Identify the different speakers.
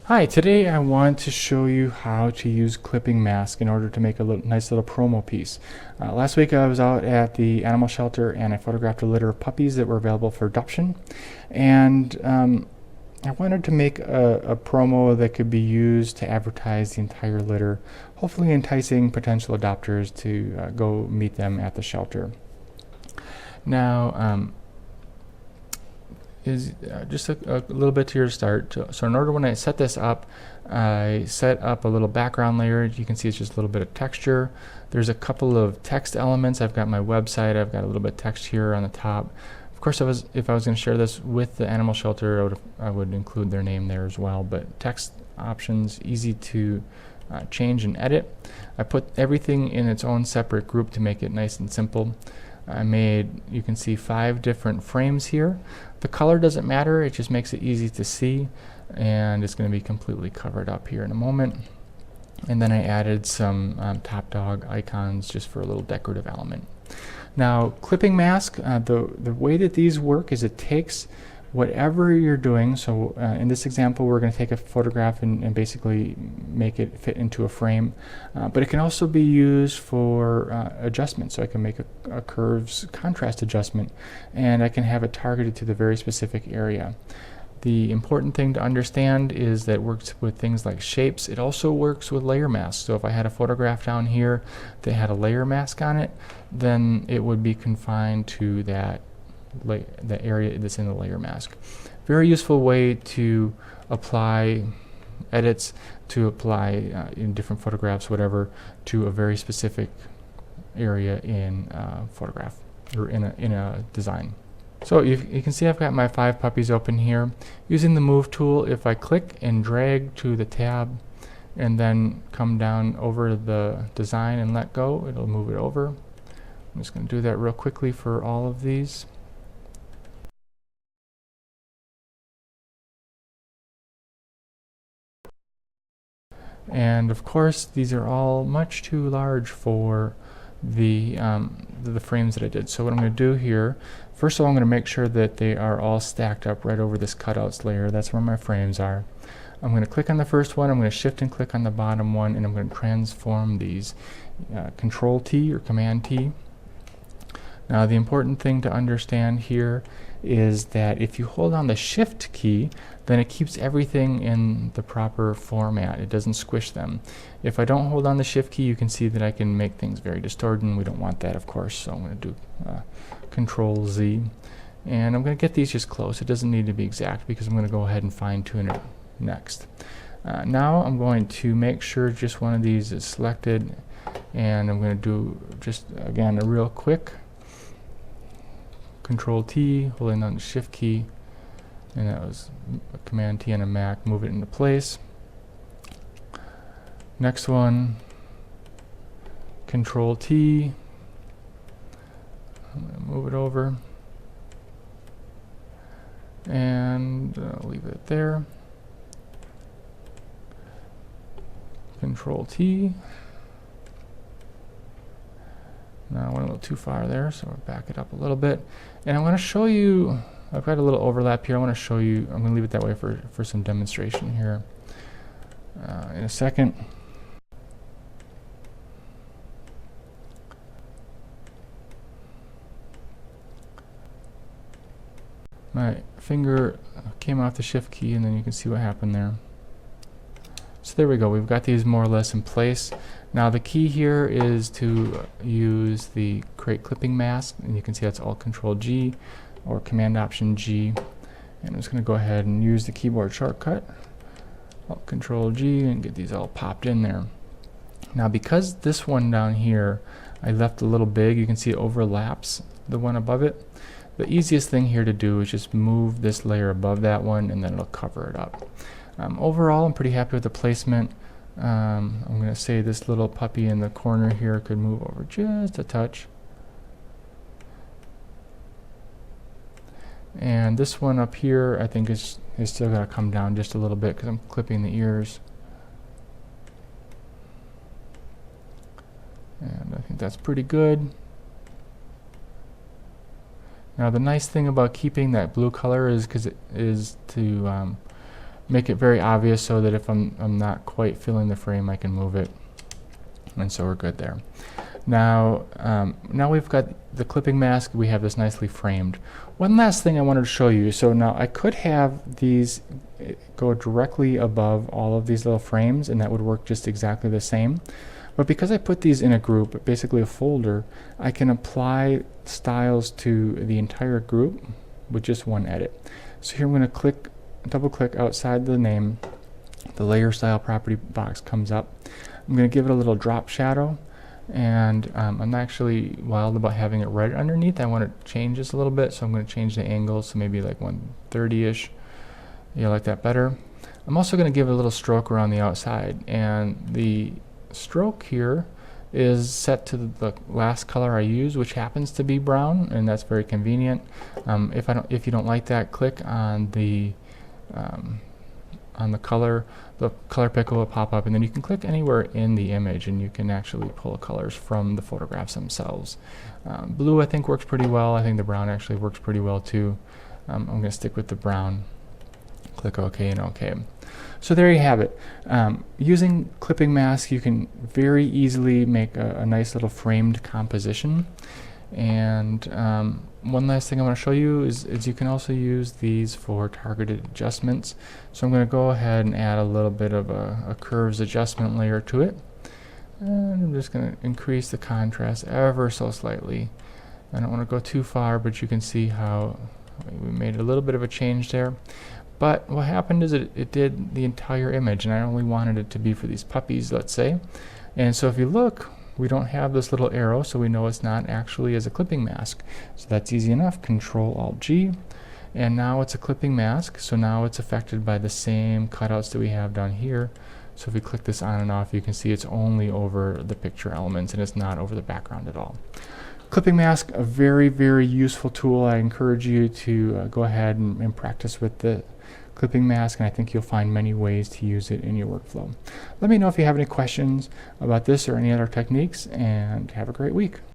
Speaker 1: Hi, today I want to show you how to use clipping mask in order to make a nice little promo piece. Last week I was out at the animal shelter and I photographed a litter of puppies that were available for adoption, and I wanted to make a promo that could be used to advertise the entire litter, hopefully enticing potential adopters to go meet them at the shelter. Now, is just a little bit to your start. So in order, when I set this up, I set up a little background layer. You can see it's just a little bit of texture. There's a couple of text elements. I've got my website. I've got a little bit of text here on the top. Of course, if I was going to share this with the animal shelter, I would include their name there as well. But text options, easy to change and edit. I put everything in its own separate group to make it nice and simple. I made, you can see, 5 different frames here. The color doesn't matter, it just makes it easy to see, and it's going to be completely covered up here in a moment. And then I added some top dog icons just for a little decorative element. Now, clipping mask, the way that these work is it takes whatever you're doing. So in this example, we're going to take a photograph and basically make it fit into a frame. But it can also be used for adjustment. So I can make a curves contrast adjustment, and I can have it targeted to the very specific area. The important thing to understand is that it works with things like shapes. It also works with layer masks. So if I had a photograph down here that had a layer mask on it, then it would be confined to that the area that's in the layer mask. Very useful way to apply edits, to apply in different photographs, whatever, to a very specific area in a photograph or in a design. So you can see I've got my 5 puppies open here. Using the move tool, if I click and drag to the tab and then come down over the design and let go, it'll move it over. I'm just going to do that real quickly for all of these. And of course, these are all much too large for the frames that I did. So what I'm going to do here, first of all, I'm going to make sure that they are all stacked up right over this cutouts layer. That's where my frames are. I'm going to click on the first one, I'm going to shift and click on the bottom one, and I'm going to transform these. Control T or Command T. Now the important thing to understand here is that if you hold on the Shift key, then it keeps everything in the proper format. It doesn't squish them. If I don't hold on the Shift key, you can see that I can make things very distorted, and we don't want that, of course. So I'm going to do Control Z, and I'm going to get these just close. It doesn't need to be exact because I'm going to go ahead and fine tune it next. Now I'm going to make sure just one of these is selected, and I'm going to do just again a real quick Control T, holding on the Shift key, and that was a Command T on a Mac, move it into place. Next one, Control T, I'm going to move it over, and leave it there. Control T. Now I went a little too far there, so I'll back it up a little bit. And I'm going to show you, I've got a little overlap here. I want to show you, I'm going to leave it that way for some demonstration here in a second. My finger came off the Shift key, and then you can see what happened there. So there we go, we've got these more or less in place. Now the key here is to use the Create Clipping Mask, and you can see that's all Control G or Command Option G. And I'm just going to go ahead and use the keyboard shortcut, Alt Control G, and get these all popped in there. Now because this one down here I left a little big, you can see it overlaps the one above it. The easiest thing here to do is just move this layer above that one, and then it'll cover it up. Overall, I'm pretty happy with the placement. I'm going to say this little puppy in the corner here could move over just a touch. And this one up here, I think is still going to come down just a little bit because I'm clipping the ears. And I think that's pretty good. Now the nice thing about keeping that blue color is because it is to make it very obvious so that if I'm not quite filling the frame, I can move it. And so we're good there. Now, now we've got the clipping mask. We have this nicely framed. One last thing I wanted to show you. So now I could have these go directly above all of these little frames, and that would work just exactly the same. But because I put these in a group, basically a folder, I can apply styles to the entire group with just one edit. So here I'm going to double click outside the name. The layer style property box comes up. I'm going to give it a little drop shadow. And I'm actually wild about having it right underneath. I want to change this a little bit, so I'm going to change the angle, so maybe like 130-ish. You like that better? I'm also going to give it a little stroke around the outside, and the stroke here is set to the last color I use, which happens to be brown, and that's very convenient. If you don't like that, click on the color. The color picker will pop up, and then you can click anywhere in the image and you can actually pull colors from the photographs themselves. Blue I think works pretty well. I think the brown actually works pretty well too. I'm going to stick with the brown. Click OK and OK. So there you have it. Using clipping mask, you can very easily make a nice little framed composition. And one last thing I want to show you is you can also use these for targeted adjustments. So I'm going to go ahead and add a little bit of a curves adjustment layer to it. And I'm just going to increase the contrast ever so slightly. I don't want to go too far, but you can see how we made a little bit of a change there. But what happened is it did the entire image, and I only wanted it to be for these puppies, let's say. And so if you look, we don't have this little arrow, so we know it's not actually as a clipping mask. So that's easy enough. Control-Alt-G, and now it's a clipping mask. So now it's affected by the same cutouts that we have down here. So if we click this on and off, you can see it's only over the picture elements, and it's not over the background at all. Clipping mask, a very, very useful tool. I encourage you to go ahead and practice with the clipping mask, and I think you'll find many ways to use it in your workflow. Let me know if you have any questions about this or any other techniques, and have a great week.